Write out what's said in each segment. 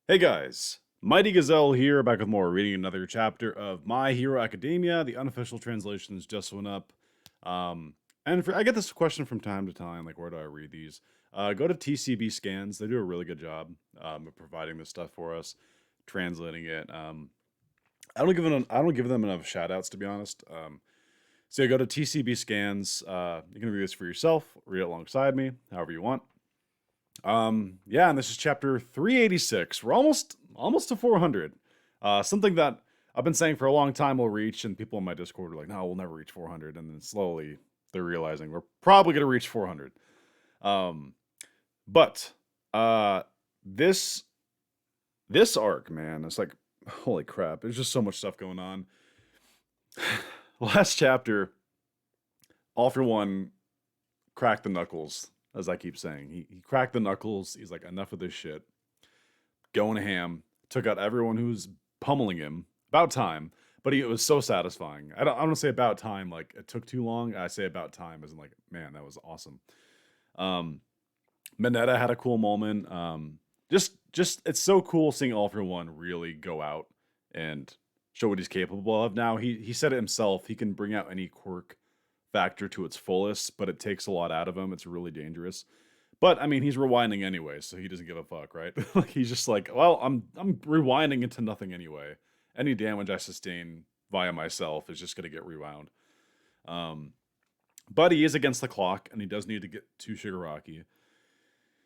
Hey guys, Mighty Gazelle here, back with more reading another chapter of My Hero Academia. The unofficial translations just went up. I get this question from time to time, like where do I read these? Go to TCB Scans. They do a really good job of providing this stuff for us, translating it. I don't give them enough shout outs to be honest. So go to TCB Scans. You can read this for yourself, read it alongside me, however you want. Yeah, and this is chapter 386. We're almost to 400. Something that I've been saying for a long time we'll reach, and people in my Discord are like, no, we'll never reach 400. And then slowly they're realizing we're probably going to reach 400. But this arc, man, it's like, holy crap. There's just so much stuff going on. Last chapter, All for One cracked the knuckles. As I keep saying, he cracked the knuckles. He's like, enough of this shit. Going ham. Took out everyone who's pummeling him. About time. But it was so satisfying. I don't say about time like it took too long. I say about time as in like, man, that was awesome. Mineta had a cool moment. Just it's so cool seeing All for One really go out and show what he's capable of. Now he said it himself. He can bring out any quirk factor to its fullest, but it takes a lot out of him. It's really dangerous. But I mean, he's rewinding anyway, so he doesn't give a fuck, right? Like he's just like, well, I'm rewinding into nothing anyway. Any damage I sustain via myself is just gonna get rewound. But he is against the clock, and he does need to get to Shigaraki.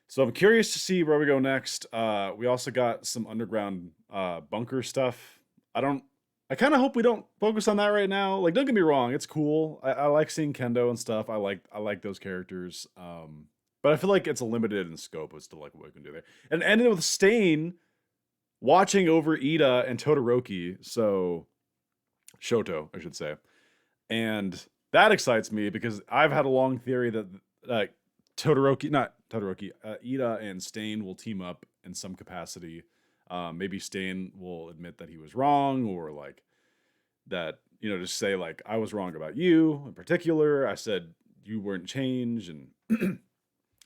So I'm curious to see where we go next. We also got some underground bunker stuff. I kind of hope we don't focus on that right now. Like, don't get me wrong, it's cool. I like seeing Kendo and stuff. I like those characters. But I feel like it's limited in scope as to like what we can do there. And ended with Stain watching over Iida and Todoroki. So Shoto, I should say. And that excites me because I've had a long theory that Iida and Stain will team up in some capacity. Maybe Stain will admit that he was wrong, or like that, just say like, I was wrong about you in particular. I said you weren't changed, and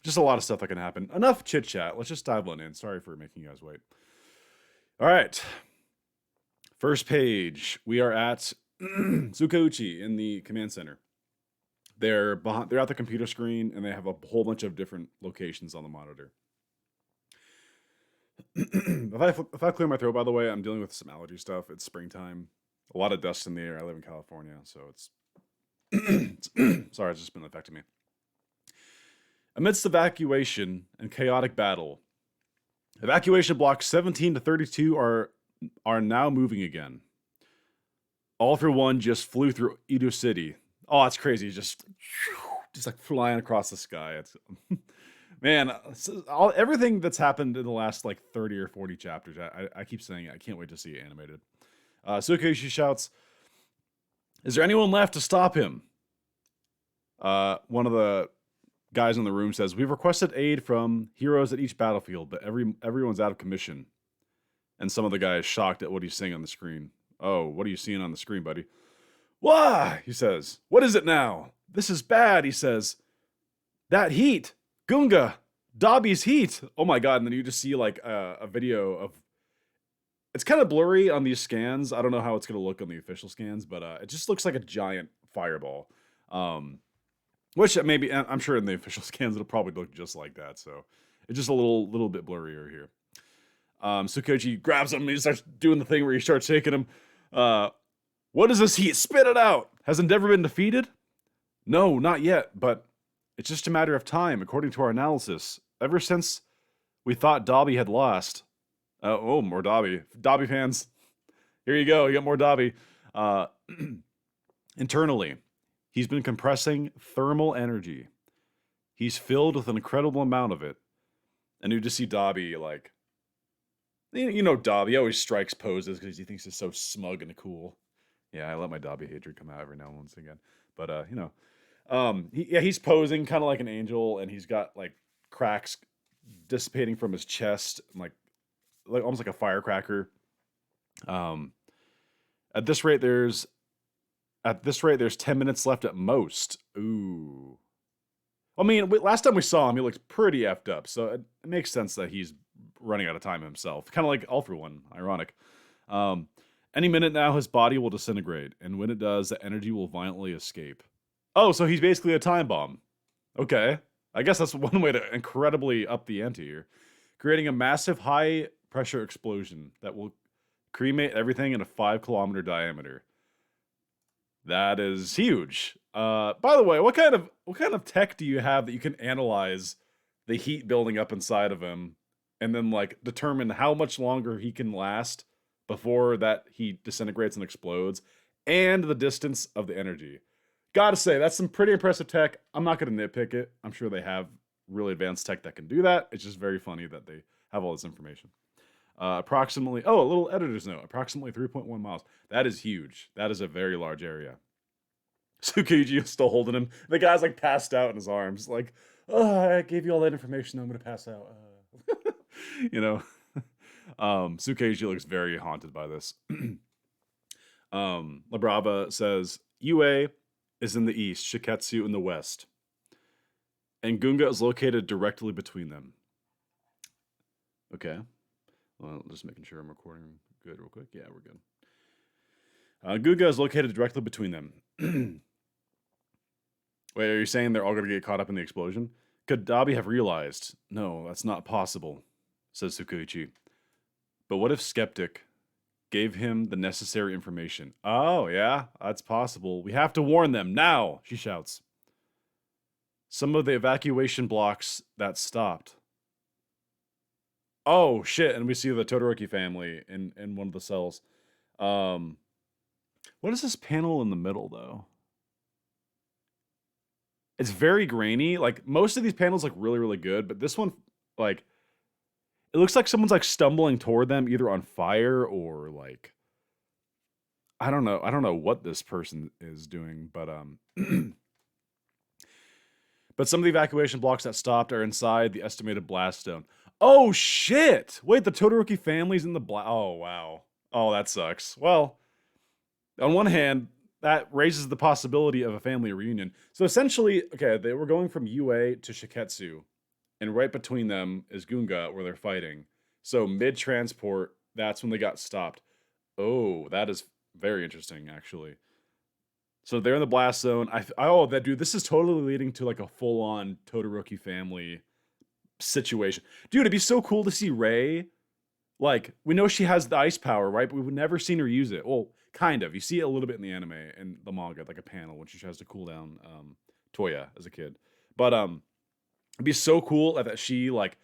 just a lot of stuff that can happen. Enough chit chat. Let's just dive on in. Sorry for making you guys wait. All right. First page. We are at Tsukauchi in the command center. They're at the computer screen, and they have a whole bunch of different locations on the monitor. If I clear my throat, by the way, I'm dealing with some allergy stuff. It's springtime. A lot of dust in the air. I live in California, so it's sorry, it's just been affecting me. Amidst evacuation and chaotic battle, evacuation blocks 17 to 32 are now moving again. All for One just flew through Edo City. Oh, that's crazy. Just like flying across the sky. It's man, everything that's happened in the last like 30 or 40 chapters, I keep saying it. I can't wait to see it animated. Tsukauchi shouts, "Is there anyone left to stop him?" One of the guys in the room says, "We've requested aid from heroes at each battlefield, but everyone's out of commission." And some of the guys shocked at what he's seeing on the screen. "Oh, what are you seeing on the screen, buddy?" "Why?" he says. "What is it now?" "This is bad," he says. "That heat. Gunga, Dabi's heat." Oh my god, and then you just see like a video of, it's kind of blurry on these scans. I don't know how it's going to look on the official scans, but it just looks like a giant fireball. Which maybe, I'm sure in the official scans it'll probably look just like that, so it's just a little bit blurrier here. Tsukauchi grabs him and he starts doing the thing where he starts shaking him. "What is this heat? Spit it out! Has Endeavor been defeated?" "No, not yet, but it's just a matter of time, according to our analysis. Ever since we thought Dabi had lost." Oh, more Dabi. Dabi fans. Here you go. You got more Dabi. Internally, he's been compressing thermal energy. He's filled with an incredible amount of it. And you just see Dabi like, Dabi always strikes poses because he thinks he's so smug and cool. Yeah, I let my Dabi hatred come out every now and once again. But, he's posing kind of like an angel, and he's got like cracks dissipating from his chest, like almost like a firecracker. At this rate, there's 10 minutes left at most. Ooh. I mean, last time we saw him, he looked pretty effed up, so it makes sense that he's running out of time himself. Kind of like All for One. Ironic. Um, any minute now, his body will disintegrate, and when it does, the energy will violently escape. Oh, so he's basically a time bomb. Okay. I guess that's one way to incredibly up the ante here. Creating a massive high-pressure explosion that will cremate everything in a 5-kilometer diameter. That is huge. By the way, what kind of tech do you have that you can analyze the heat building up inside of him and then like determine how much longer he can last before that he disintegrates and explodes and the distance of the energy? Gotta say, that's some pretty impressive tech. I'm not gonna nitpick it. I'm sure they have really advanced tech that can do that. It's just very funny that they have all this information. Approximately, a little editor's note, approximately 3.1 miles. That is huge. That is a very large area. Tsukuyoshi is still holding him. The guy's like passed out in his arms. Like, oh, I gave you all that information. I'm going to pass out. You know, Tsukuyoshi looks very haunted by this. Labrava says, UA is in the east, Shiketsu in the west. And Gunga is located directly between them. Okay. Well, just making sure I'm recording good real quick. Yeah, we're good. Gunga is located directly between them. Wait, are you saying they're all going to get caught up in the explosion? Could Dabi have realized? No, that's not possible, says Tsukuyoshi. But what if Skeptic gave him the necessary information? Oh, yeah, that's possible. We have to warn them now, she shouts. Some of the evacuation blocks that stopped. Oh, shit, and we see the Todoroki family in one of the cells. What is this panel in the middle, though? It's very grainy. Like, most of these panels look really, really good, but this one, like, it looks like someone's, like, stumbling toward them, either on fire or, like, I don't know. I don't know what this person is doing, but, but some of the evacuation blocks that stopped are inside the estimated blast zone. Oh, shit! Wait, the Todoroki family's in the oh, wow. Oh, that sucks. Well, on one hand, that raises the possibility of a family reunion. So essentially, okay, they were going from UA to Shiketsu, and right between them is Gunga, where they're fighting. So mid-transport, that's when they got stopped. Oh, that is very interesting, actually. So they're in the blast zone. Dude, this is totally leading to like a full-on Todoroki family situation. Dude, it'd be so cool to see Rei. Like, we know she has the ice power, right? But we've never seen her use it. Well, kind of. You see it a little bit in the anime and the manga, like a panel when she tries to cool down Toya as a kid. But it'd be so cool that she like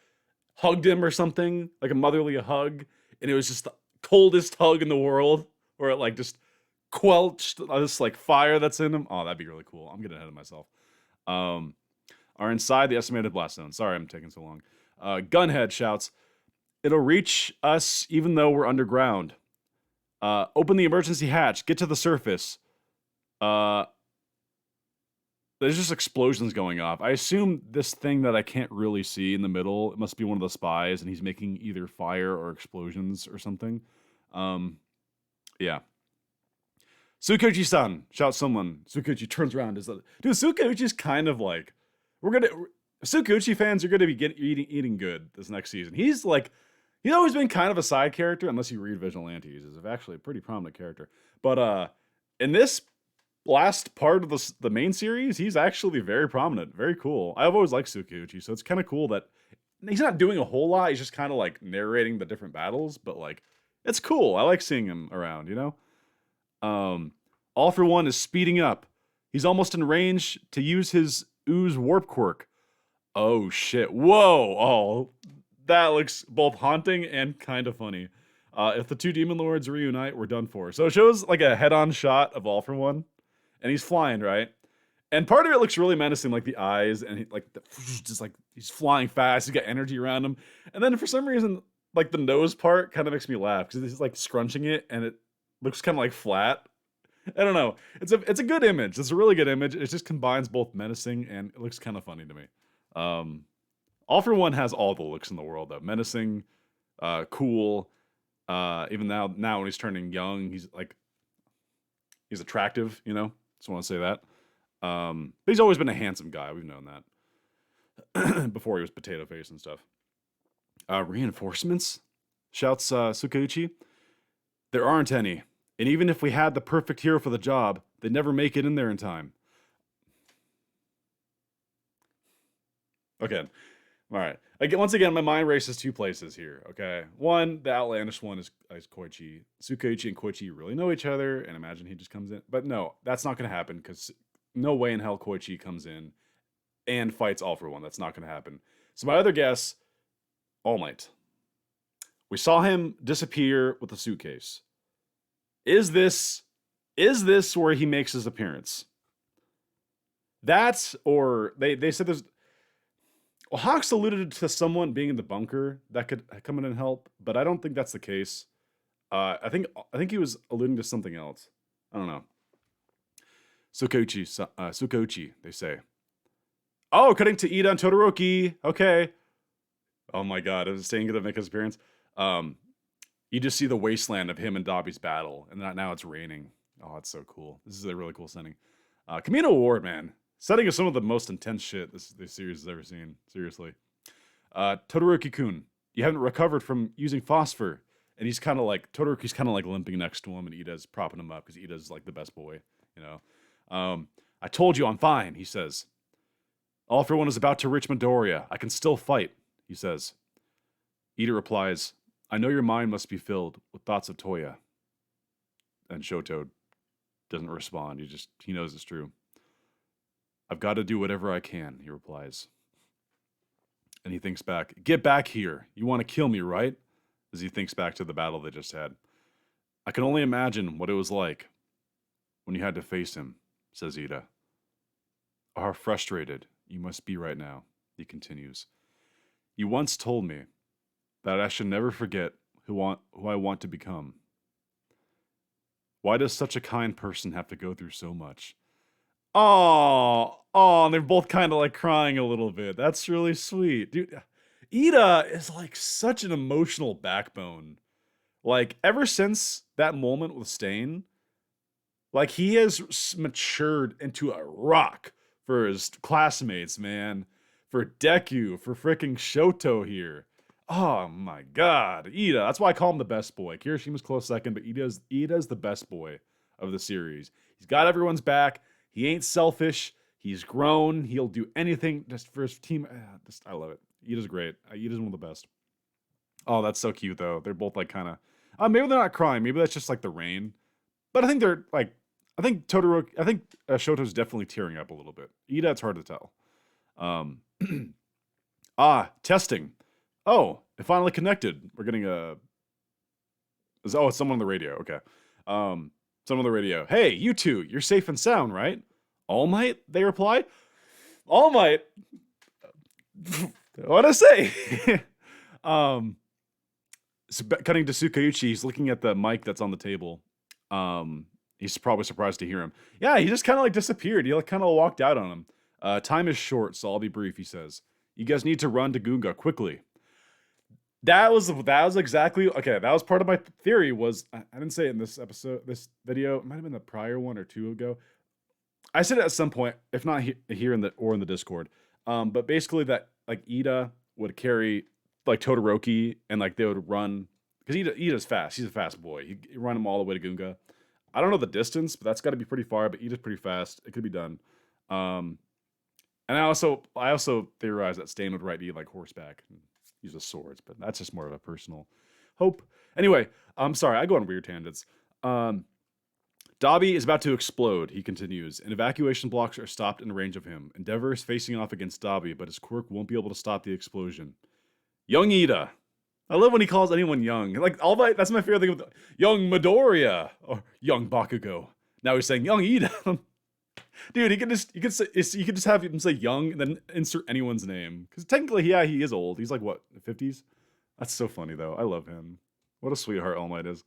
hugged him or something, like a motherly hug, and it was just the coldest hug in the world, where it like just quelched this like fire that's in him. Oh, that'd be really cool. I'm getting ahead of myself. Are inside the estimated blast zone. Sorry, I'm taking so long. Gunhead shouts, "It'll reach us even though we're underground. Open the emergency hatch. Get to the surface." There's just explosions going off. I assume this thing that I can't really see in the middle, it must be one of the spies, and he's making either fire or explosions or something. Yeah. Tsukuyoshi-san, shouts someone. Tsukuyoshi turns around. Dude, Tsukuyoshi kind of like, Tsukuyoshi fans are gonna be eating good this next season. He's always been kind of a side character, unless you read Vigilantes. He's actually a pretty prominent character. But in this last part of the main series, he's actually very prominent. Very cool. I've always liked Tsukuyoshi, so it's kind of cool that he's not doing a whole lot. He's just kind of like narrating the different battles, but like, it's cool. I like seeing him around, you know? All for One is speeding up. He's almost in range to use his ooze warp quirk. Oh shit. Whoa. Oh, that looks both haunting and kind of funny. If the two demon lords reunite, we're done for. So it shows like a head-on shot of All for One, and he's flying, right? And part of it looks really menacing, like the eyes, and just like he's flying fast. He's got energy around him, and then for some reason, like the nose part kind of makes me laugh because he's like scrunching it, and it looks kind of like flat. I don't know. It's a good image. It's a really good image. It just combines both menacing and it looks kind of funny to me. All for One has all the looks in the world though. Menacing, cool. Even now when he's turning young, he's attractive, you know? Just want to say that. But he's always been a handsome guy. We've known that. Before he was potato face and stuff. Reinforcements? Shouts Sukeuchi. There aren't any. And even if we had the perfect hero for the job, they'd never make it in there in time. Okay. All right. Again, once again, my mind races two places here. Okay. One, the outlandish one is Koichi. Sukeuchi and Koichi really know each other, and imagine he just comes in. But no, that's not going to happen because no way in hell Koichi comes in and fights All for One. That's not going to happen. So my other guess, All Might. We saw him disappear with the suitcase. Is this where he makes his appearance? That's, or they said there's. Well, Hawks alluded to someone being in the bunker that could come in and help, but I don't think that's the case. I think he was alluding to something else. I don't know. Sukeuchi, they say. Oh, cutting to Iida and Todoroki. Okay. Oh my god, is Stain gonna make his appearance? You just see the wasteland of him and Dabi's battle, and now it's raining. Oh, that's so cool. This is a really cool setting. Camino Award, man. Setting is some of the most intense shit this series has ever seen. Seriously. Todoroki-kun, you haven't recovered from using phosphor. And he's kind of like, Todoroki's kind of like limping next to him, and Iida's propping him up because Iida's like the best boy, you know. I told you I'm fine, he says. All for One is about to reach Midoriya. I can still fight, he says. Iida replies, I know your mind must be filled with thoughts of Toya. And Shoto doesn't respond. He knows it's true. I've got to do whatever I can, he replies. And he thinks back, get back here. You want to kill me, right? As he thinks back to the battle they just had. I can only imagine what it was like when you had to face him, says Iida. How frustrated you must be right now, he continues. You once told me that I should never forget who I want to become. Why does such a kind person have to go through so much? Oh, and they're both kind of like crying a little bit. That's really sweet. Dude, Iida is like such an emotional backbone. Like, ever since that moment with Stain, like, he has matured into a rock for his classmates, man. For Deku, for freaking Shoto here. Oh my god, Iida. That's why I call him the best boy. Kirishima's close second, but Iida's the best boy of the series. He's got everyone's back. He ain't selfish. He's grown. He'll do anything just for his team. I love it. Iida's great. Iida's one of the best. Oh, that's so cute, though. They're both, like, kind of... maybe they're not crying. Maybe that's just, like, the rain. But I think they're, like... I think Shoto's definitely tearing up a little bit. Iida, it's hard to tell. Testing. Oh, it finally connected. We're getting a... it's someone on the radio. Okay. Someone on the radio. Hey, you two, you're safe and sound, right? All Might, they reply. All Might. What'd I say? So cutting to Sukeuchi, he's looking at the mic that's on the table. He's probably surprised to hear him. Yeah, he just kind of like disappeared. He like kind of walked out on him. Time is short, so I'll be brief, he says. You guys need to run to Gunga quickly. That was exactly, okay, that was part of my theory was, I didn't say it in this video, it might have been the prior one or two ago. I said it at some point, if not here in the Discord. But basically that, like, Iida would carry, like, Todoroki, and, like, they would run, because Iida's fast, he's a fast boy. He'd run him all the way to Gunga. I don't know the distance, but that's got to be pretty far, but Iida's pretty fast. It could be done. And I also theorized that Stain would need, like, horseback, and use the swords, but that's just more of a personal hope. Anyway, I'm sorry, I go on weird tangents. Dabi is about to explode, he continues, and evacuation blocks are stopped in range of him. Endeavor is facing off against Dabi, but his quirk won't be able to stop the explosion. Young Iida. I love when he calls anyone young. Like, that's my favorite thing with young Midoriya or young Bakugo. Now he's saying young Iida. Dude, you could just have him say young and then insert anyone's name. Because technically, yeah, he is old. He's like, what, 50s? That's so funny, though. I love him. What a sweetheart All Might is.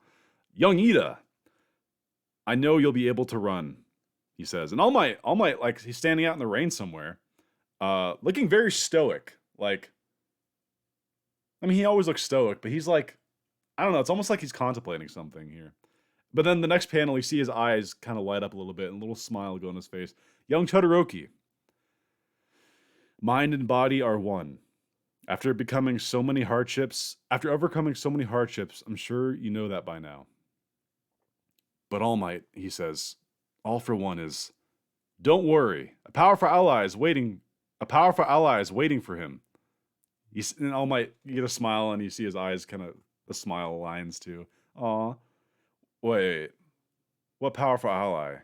Young Iida. I know you'll be able to run, he says. And All Might, like, he's standing out in the rain somewhere. Looking very stoic. Like, I mean, he always looks stoic, but he's like, I don't know, it's almost like he's contemplating something here. But then the next panel, you see his eyes kind of light up a little bit and a little smile go on his face. Young Todoroki. Mind and body are one. After overcoming so many hardships, I'm sure you know that by now. But All Might, he says, all for one is, don't worry, a powerful ally is waiting for him. And All Might, you get a smile and you see his eyes kind of, the smile lines too. Aw, wait, what powerful ally?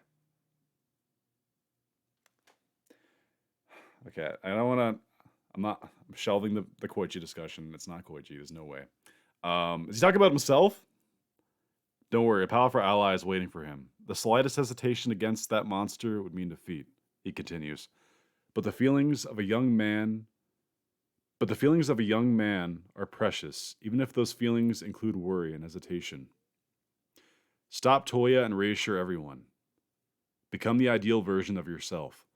Okay, I don't want to. I'm shelving the Koichi discussion. It's not Koichi. There's no way. Is he talking about himself? Don't worry, a powerful ally is waiting for him. The slightest hesitation against that monster would mean defeat. He continues. But the feelings of a young man are precious, even if those feelings include worry and hesitation. Stop Toya and reassure everyone. Become the ideal version of yourself.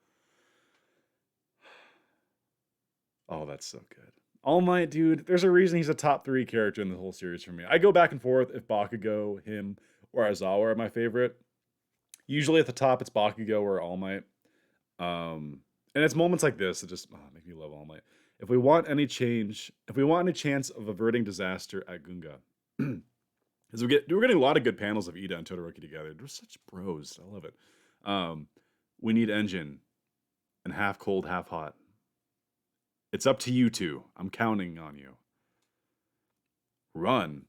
Oh, that's so good. All Might, dude, there's a reason he's a top 3 character in the whole series for me. I go back and forth if Bakugo, him, or Aizawa are my favorite. Usually at the top, it's Bakugo or All Might. And it's moments like this that just make me love All Might. If we want any chance of averting disaster at Gunga, as we're getting a lot of good panels of Iida and Todoroki together. They're such bros. I love it. We need engine, and half cold, half hot. It's up to you two. I'm counting on you. Run.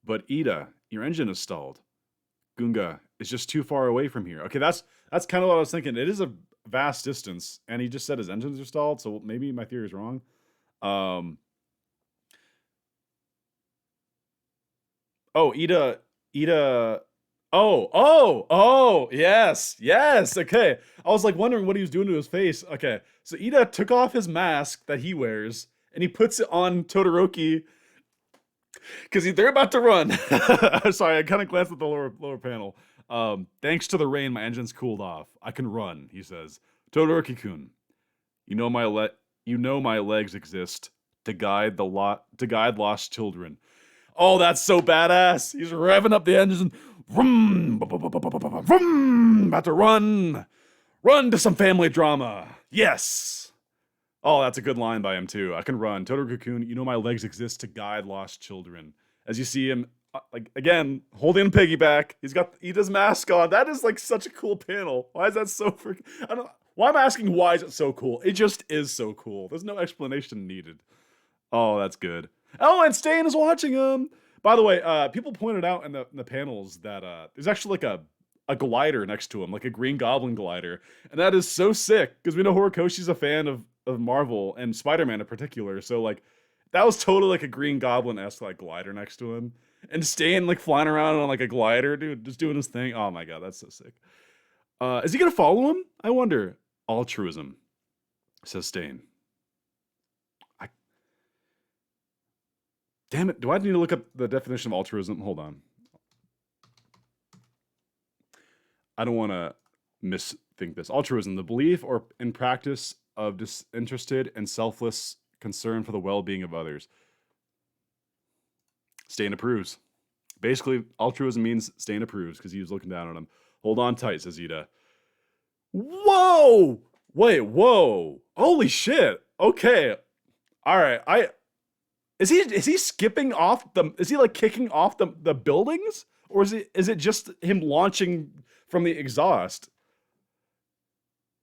But Iida, your engine is stalled. Gunga is just too far away from here. Okay, that's kind of what I was thinking. It is a vast distance, and he just said his engines are stalled, so maybe my theory is wrong. Iida. Yes. Okay. I was like wondering what he was doing to his face. Okay, so Iida took off his mask that he wears, and he puts it on Todoroki because they're about to run. Sorry, I kind of glanced at the lower panel. Thanks to the rain, my engine's cooled off. I can run, he says. Todoroki-kun, you know my legs exist to guide lost children. Oh, that's so badass. He's revving up the engine. Vroom, vroom, about to run. Run to some family drama. Yes. Oh, that's a good line by him, too. I can run. Todoroki-kun, you know my legs exist to guide lost children. As you see him, again, holding a piggyback. He's got Iida's mask on. That is like such a cool panel. Why is that so freaking... Why am I asking why is it so cool? It just is so cool. There's no explanation needed. Oh, that's good. Oh, and Stain is watching him. By the way, people pointed out in the panels that there's actually like a glider next to him, like a Green Goblin glider. And that is so sick, because we know Horikoshi's a fan of Marvel, and Spider-Man in particular. So, like, that was totally like a Green Goblin-esque, like, glider next to him. And Stain, like, flying around on, like, a glider, dude, just doing his thing. Oh, my God, that's so sick. Is he going to follow him? I wonder. Altruism, says Stain. Damn it, do I need to look up the definition of altruism? Hold on. I don't want to misthink this. Altruism, the belief or in practice of disinterested and selfless concern for the well-being of others. Stain approves. Basically, altruism means Stain approves because he was looking down on him. Hold on tight, says Iida. Whoa! Wait, whoa. Holy shit. Okay. All right. Is he skipping off is he like kicking off the buildings? Or is it just him launching from the exhaust?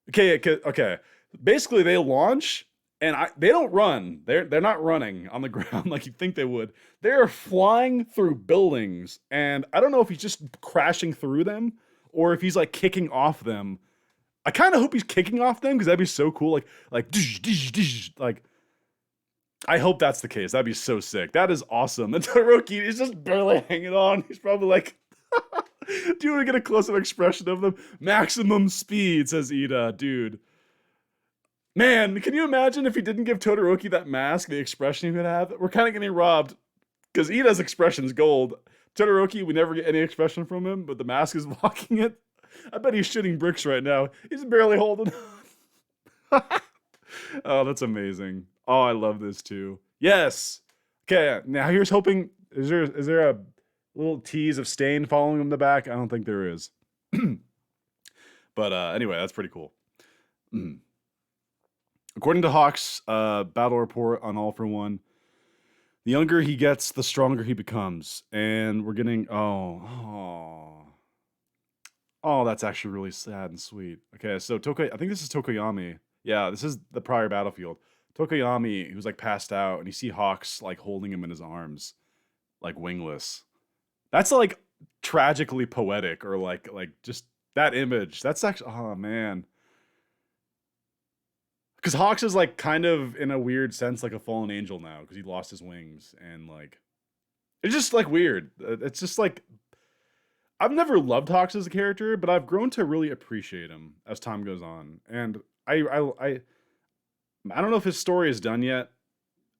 Okay. Basically they launch and they don't run. They're not running on the ground like you'd think they would. They're flying through buildings, and I don't know if he's just crashing through them or if he's like kicking off them. I kind of hope he's kicking off them because that'd be so cool. Like I hope that's the case. That'd be so sick. That is awesome. And Todoroki is just barely hanging on. He's probably like, do you want to get a close-up expression of them? Maximum speed, says Iida. Dude. Man, can you imagine if he didn't give Todoroki that mask, the expression he would have? We're kind of getting robbed because Iida's expression's gold. Todoroki, we never get any expression from him, but the mask is blocking it. I bet he's shooting bricks right now. He's barely holding on. Oh, that's amazing. Oh, I love this too. Yes. Okay, now here's hoping. Is there a little tease of Stain following him in the back? I don't think there is. But anyway, that's pretty cool. According to Hawk's battle report on All for One, the younger he gets, the stronger he becomes. And we're getting oh, that's actually really sad and sweet. Okay, so I think this is Tokoyami. Yeah, this is the prior battlefield. Tokoyami, who's like passed out, and you see Hawks like holding him in his arms, like wingless. That's like tragically poetic, or like just that image. That's actually, oh man. Because Hawks is like kind of in a weird sense like a fallen angel now because he lost his wings, and like it's just like weird. It's just like I've never loved Hawks as a character, but I've grown to really appreciate him as time goes on. And I don't know if his story is done yet,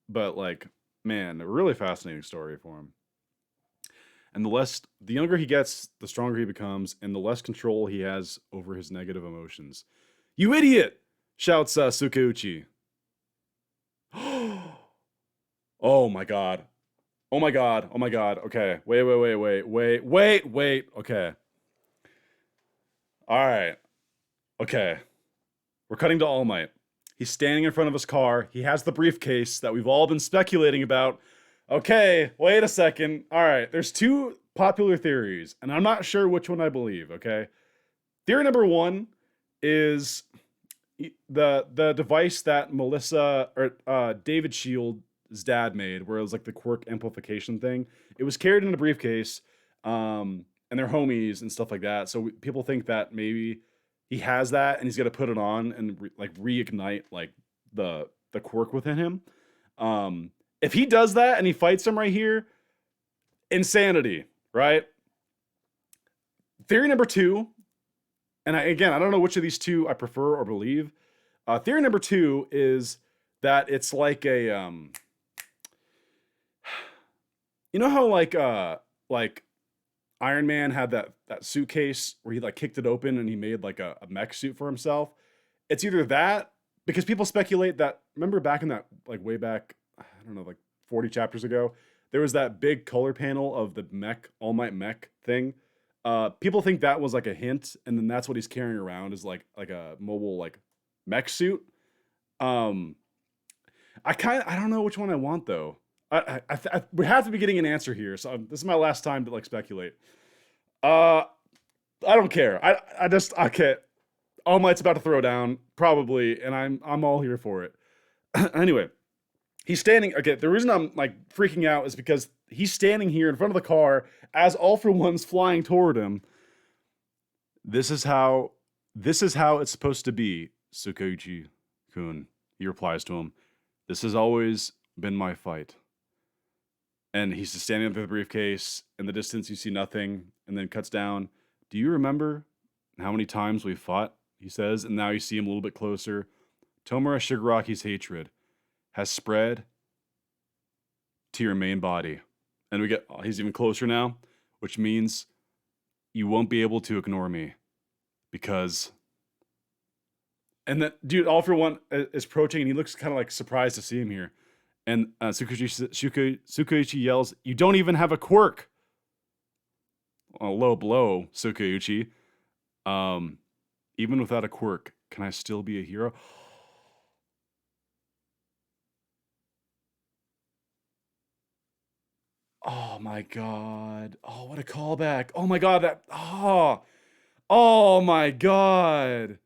but like man, a really fascinating story for him. And the younger he gets, the stronger he becomes, and the less control he has over his negative emotions. You idiot! Shouts Sukeuchi. Oh my god. Oh my god. Oh my god. Okay. Wait. Okay. Alright. Okay. We're cutting to All Might. He's standing in front of his car. He has the briefcase that we've all been speculating about. Okay, wait a second. Alright, there's two popular theories, and I'm not sure which one I believe, okay? Theory number one is the device that Melissa or David Shield's dad made, where it was like the quirk amplification thing. It was carried in a briefcase, and they're homies and stuff like that. So people think that maybe he has that and he's gonna put it on and reignite like the quirk within him. If he does that and he fights him right here, insanity, right? Theory number two, and I don't know which of these two I prefer or believe. Theory number two is that it's like a, you know how like Iron Man had that suitcase where he like kicked it open and he made like a mech suit for himself. It's either that, because people speculate that, remember back in that like way back, I don't know, like 40 chapters ago, there was that big color panel of the mech, All Might mech thing. People think that was like a hint, and then that's what he's carrying around is like a mobile like mech suit. I don't know which one I want though. We have to be getting an answer here, so this is my last time to like speculate. I don't care. I can't. All Might's about to throw down probably, and I'm all here for it. Anyway, he's standing. Okay, the reason I'm like freaking out is because he's standing here in front of the car as All for One's flying toward him. This is how it's supposed to be, Sukeuchi-kun. He replies to him. This has always been my fight. And he's just standing up with the briefcase. In the distance, you see nothing, and then cuts down. Do you remember how many times we fought? He says, and now you see him a little bit closer. Tomura Shigaraki's hatred has spread to your main body. And he's even closer now, which means you won't be able to ignore me. Because, and that dude, All for One is approaching, and he looks kind of like surprised to see him here. And Sukeuchi yells, "You don't even have a quirk!" A low blow, Sukeuchi. Even without a quirk, can I still be a hero? Oh my god. Oh, what a callback. Oh my god, oh my god.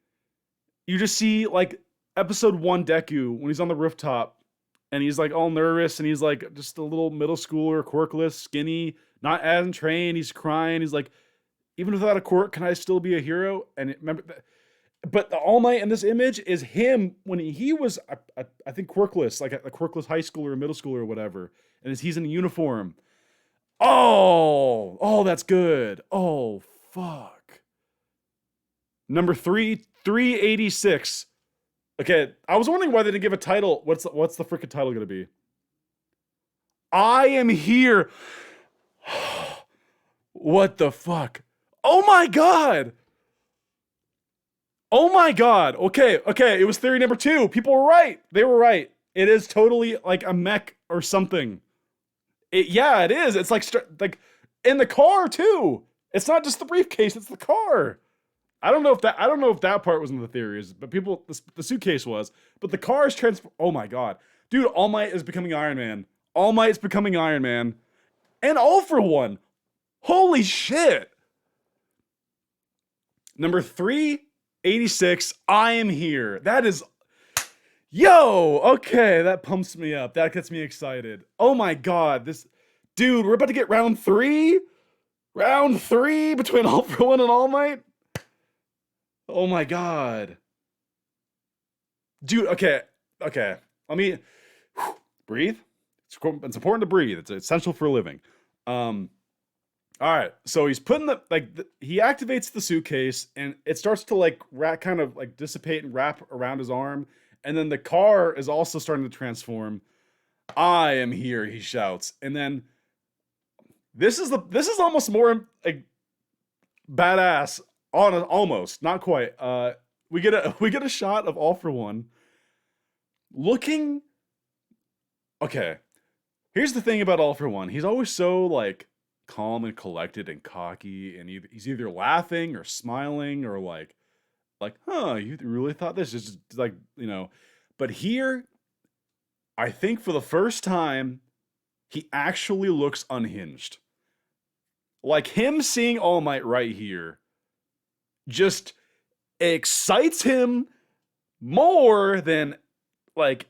You just see like episode 1 Deku when he's on the rooftop and he's like all nervous and he's like just a little middle schooler, quirkless, skinny, not as trained. He's crying. He's like, even without a quirk, can I still be a hero? And remember, but the All Might in this image is him when he was, I think, quirkless, like a quirkless high schooler or middle schooler or whatever. And he's in a uniform. Oh, that's good. Oh, fuck. Number 386. Okay, I was wondering why they didn't give a title. What's the freaking title gonna be? I am here. What the fuck? Oh my god. Oh my god. Okay. It was theory number 2. People were right. They were right. It is totally like a mech or something. Yeah, it is. It's like in the car too. It's not just the briefcase. It's the car. I don't know if that part was in the theories, but the suitcase was, but the car is oh my god. Dude, All Might is becoming Iron Man. All Might is becoming Iron Man. And All for One. Holy shit. Number 386, I Am Here. That is yo, okay, that pumps me up. That gets me excited. Oh my god, dude, we're about to get round 3? Round 3 between All for One and All Might? Oh my god. Dude, okay. Let me breathe. It's important to breathe. It's essential for a living. All right. So he's putting he activates the suitcase and it starts to kind of dissipate and wrap around his arm. And then the car is also starting to transform. I am here, he shouts. And then this is almost more badass. Almost, not quite. We get a shot of All for One looking. Okay, here's the thing about All for One. He's always so calm and collected and cocky, and he's either laughing or smiling or huh, you really thought this is just But here, I think for the first time, he actually looks unhinged. Him seeing All Might right here just excites him more than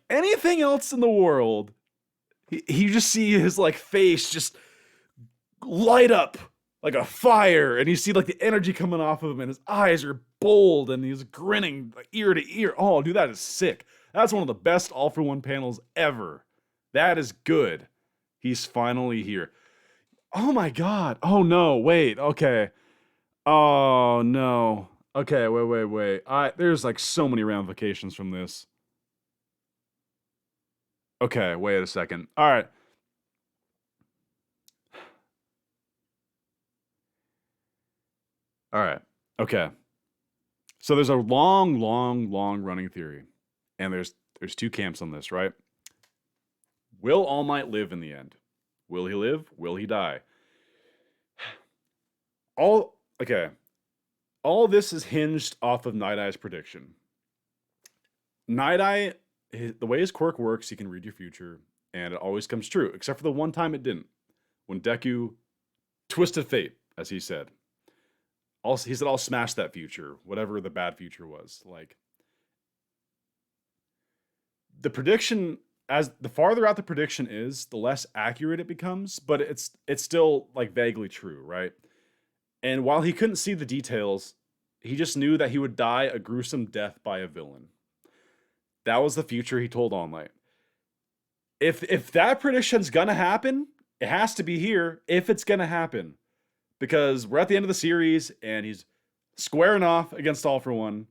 anything else in the world. You just see his face just light up like a fire, and you see the energy coming off of him, and his eyes are bold, and he's grinning ear to ear. Oh, dude, that is sick. That's one of the best All for One panels ever. That is good. He's finally here. Oh my god. Oh no, wait. Okay. Oh no. Okay, wait. There's so many ramifications from this. Okay, wait a second. All right. All right. Okay. So there's a long running theory. And there's two camps on this, right? Will All Might live in the end? Will he live? Will he die? Okay. All this is hinged off of Night Eye's prediction. Night Eye, the way his quirk works, he can read your future, and it always comes true, except for the one time it didn't. When Deku twisted fate, as he said. He said, I'll smash that future, whatever the bad future was. The prediction, as the farther out the prediction is, the less accurate it becomes, but it's still vaguely true, right? And while he couldn't see the details, he just knew that he would die a gruesome death by a villain. That was the future he told All Might. If that prediction's gonna happen, it has to be here if it's gonna happen. Because we're at the end of the series, and he's squaring off against All for One.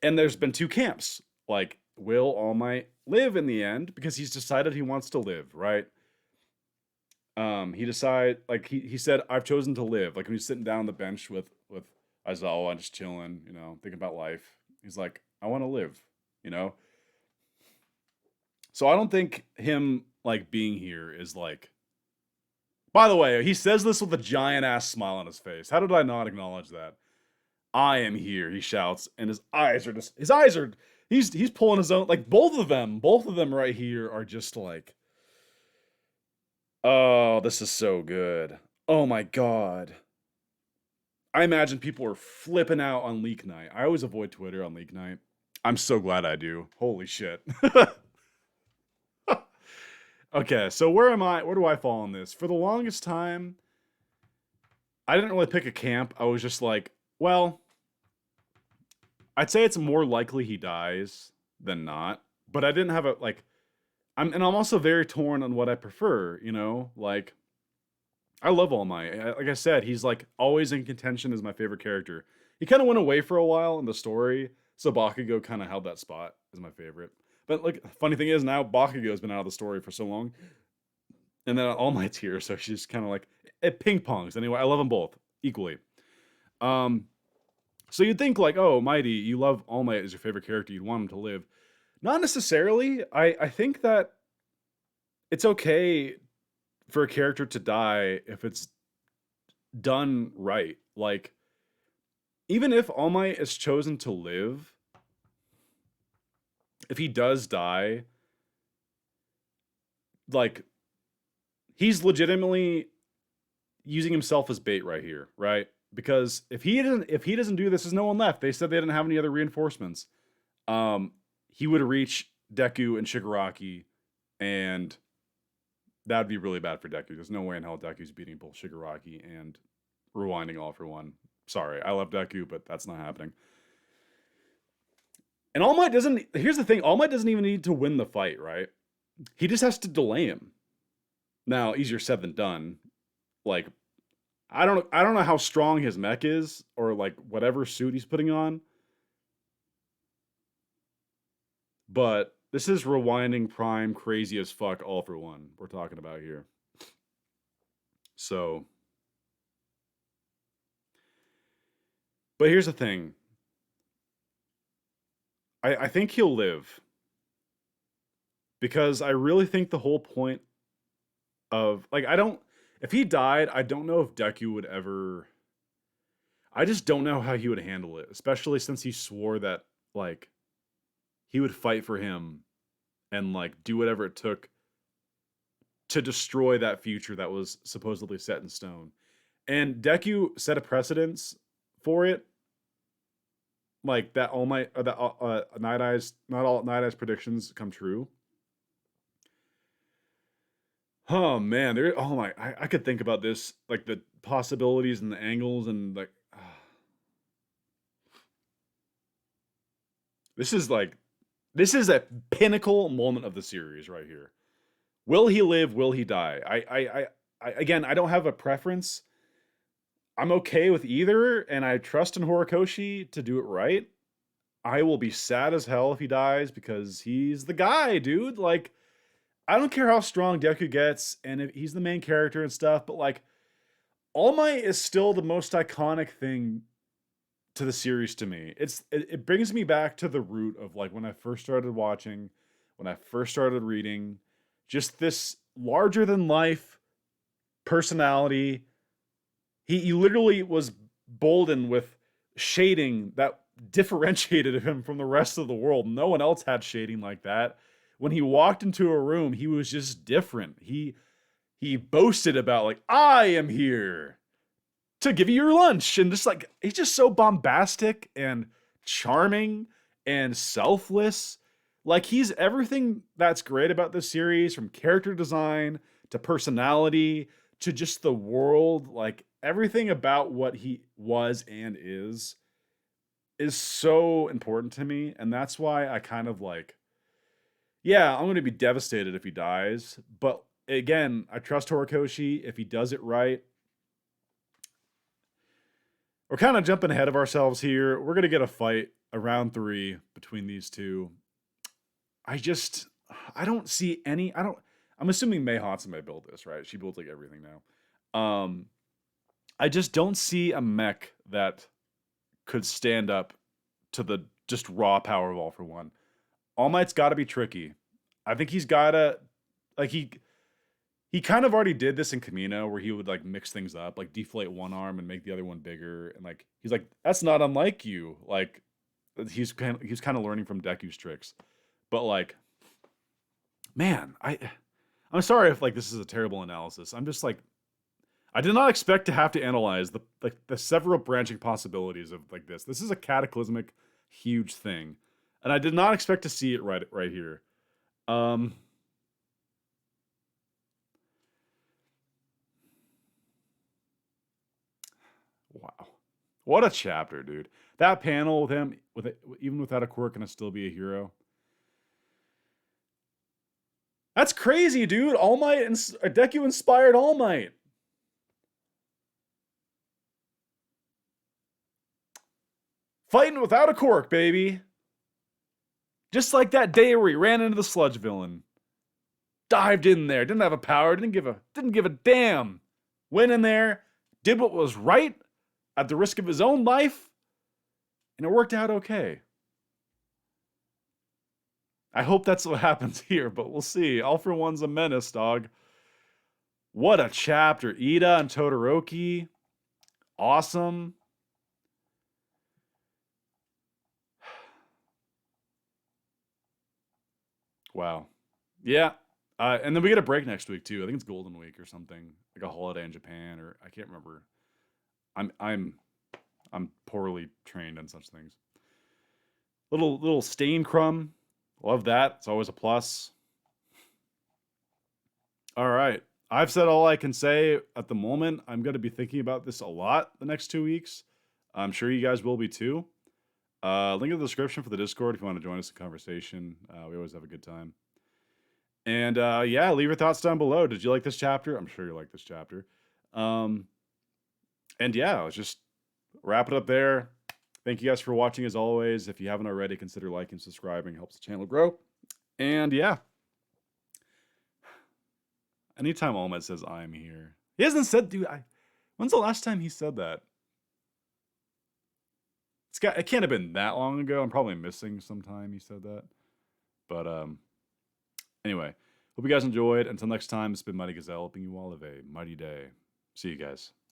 And there's been two camps. Will All Might live in the end? Because he's decided he wants to live, right? He said, I've chosen to live. When he's sitting down on the bench with Aizawa, just chilling, thinking about life. He's like, I want to live, So I don't think him being here is By the way, he says this with a giant ass smile on his face. How did I not acknowledge that? I am here, he shouts, and his eyes are he's pulling his own, both of them right here are just oh, this is so good. Oh my god. I imagine people are flipping out on leak night. I always avoid Twitter on leak night. I'm so glad I do. Holy shit. Okay, so where am I? Where do I fall on this? For the longest time, I didn't really pick a camp. I was just well, I'd say it's more likely he dies than not. But I didn't have I'm also very torn on what I prefer, I love All Might. Like I said, he's always in contention as my favorite character. He kind of went away for a while in the story, so Bakugo kind of held that spot as my favorite. But funny thing is, now Bakugo's been out of the story for so long, and then All Might's here, so she's kind of it ping pongs. Anyway, I love them both equally. So you'd think oh, Mighty, you love All Might as your favorite character, you'd want him to live. Not necessarily. I think that it's okay for a character to die if it's done right. Like, even if All Might is chosen to live, if he does die, like, he's legitimately using himself as bait right here, right? Because if he doesn't do this, there's no one left. They said they didn't have any other reinforcements. He would reach Deku and Shigaraki, and that would be really bad for Deku. There's no way in hell Deku's beating both Shigaraki and rewinding All for One. Sorry, I love Deku, but that's not happening. And All Might doesn't. Here's the thing: All Might doesn't even need to win the fight, right? He just has to delay him. Now, easier said than done. Like, I don't know how strong his mech is, or like whatever suit he's putting on. But this is rewinding prime crazy as fuck All for One we're talking about here. So, but here's the thing. I think he'll live. Because I really think the whole point of, like, if he died, I don't know if Deku would ever, I just don't know how he would handle it. Especially since he swore that, like, he would fight for him and, like, do whatever it took to destroy that future that was supposedly set in stone. And Deku set a precedence for it. Like, that All Might, Night Eyes, not all Night Eyes predictions come true. Oh man, I could think about this, like the possibilities and the angles and like, this is a pinnacle moment of the series right here. Will he live? Will he die? Again, I don't have a preference. I'm okay with either, and I trust in Horikoshi to do it right. I will be sad as hell if he dies because he's the guy, dude. Like, I don't care how strong Deku gets, and if he's the main character and stuff, but like, All Might is still the most iconic thing to the series to me. It brings me back to the root of like when I first started watching, when I first started reading, just this larger than life personality. He literally was boldened with shading that differentiated him from the rest of the world. No one else had shading like that. When he walked into a room, he was just different. He boasted about, like, I am here to give you your lunch. And just like, he's just so bombastic and charming and selfless. Like, he's everything that's great about this series, from character design to personality to just the world. Like, everything about what he was and is so important to me. And that's why I kind of like, yeah, I'm going to be devastated if he dies. But again, I trust Horikoshi. If he does it right, we're kind of jumping ahead of ourselves here. We're going to get a fight around 3 between these two. I don't see any, I'm assuming Mei Hatsume built this, right? She builds like everything now. I just don't see a mech that could stand up to the just raw power of All for One. All Might's got to be tricky. I think he's got to, like, he kind of already did this in Camino, where he would like mix things up, like deflate one arm and make the other one bigger, and like he's like, that's not unlike you. Like, he's kind of learning from Deku's tricks. But like, man, I'm sorry if like this is a terrible analysis. I'm just like, I did not expect to have to analyze the several branching possibilities of like this. This is a cataclysmic, huge thing, and I did not expect to see it right here. Wow, what a chapter, dude! That panel with him, even without a quirk, gonna still be a hero. That's crazy, dude. All Might and Deku inspired All Might. Fighting without a quirk, baby. Just like that day where he ran into the sludge villain. Dived in there, didn't have a power, didn't give a damn. Went in there, did what was right at the risk of his own life, and it worked out okay. I hope that's what happens here, but we'll see. All for One's a menace, dog. What a chapter. Iida and Todoroki. awesome. Wow. Yeah. And then we get a break next week too. I think it's Golden Week or something, like a holiday in Japan, or I can't remember. I'm poorly trained on such things. Little stain crumb. Love that. It's always a plus. All right. I've said all I can say at the moment. I'm going to be thinking about this a lot the next 2 weeks. I'm sure you guys will be too. Link in the description for the Discord if you want to join us in conversation. We always have a good time. And yeah, leave your thoughts down below. Did you like this chapter? I'm sure you like this chapter. And yeah, let's just wrap it up there. Thank you guys for watching as always. If you haven't already, consider liking and subscribing. It helps the channel grow. And yeah. Anytime Ahmed says I'm here. He hasn't said, dude, when's the last time he said that? It can't have been that long ago. I'm probably missing some time he said that. But anyway, hope you guys enjoyed. Until next time, it's been Mighty Gazelle, hoping you all have a mighty day. See you guys.